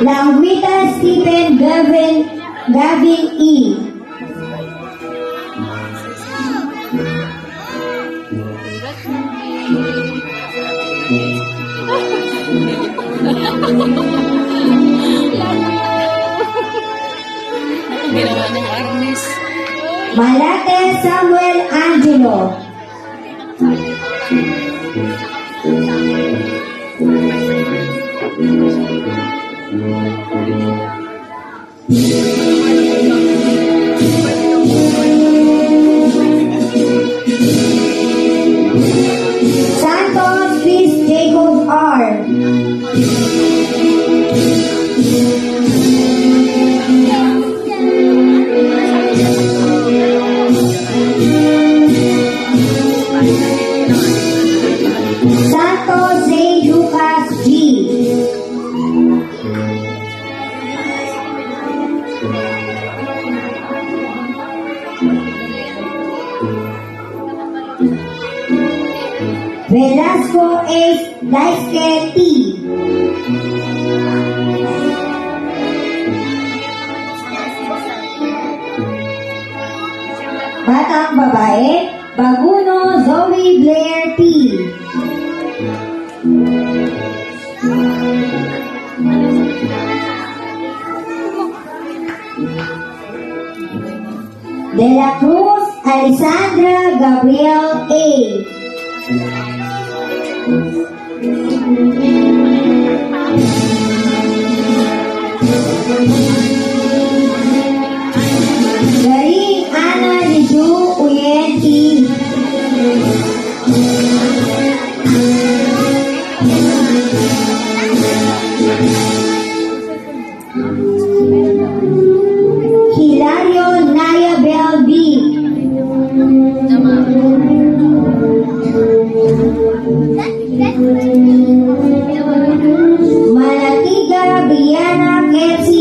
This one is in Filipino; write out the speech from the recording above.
Langwita Stephen Gavin E. Ginawa ng Arnis. Malate Samuel Angelo. Santos Chris Jacob R. Santos St. Lucas G. Velasco H. Daisuke T. Batang babae, Baguno Zoe Blair T. De la Cruz Alessandra Gabriel A. Garing Ana Lidu Uyen T. Hilario Naya Bel B. Malatiga Brianna Kelsey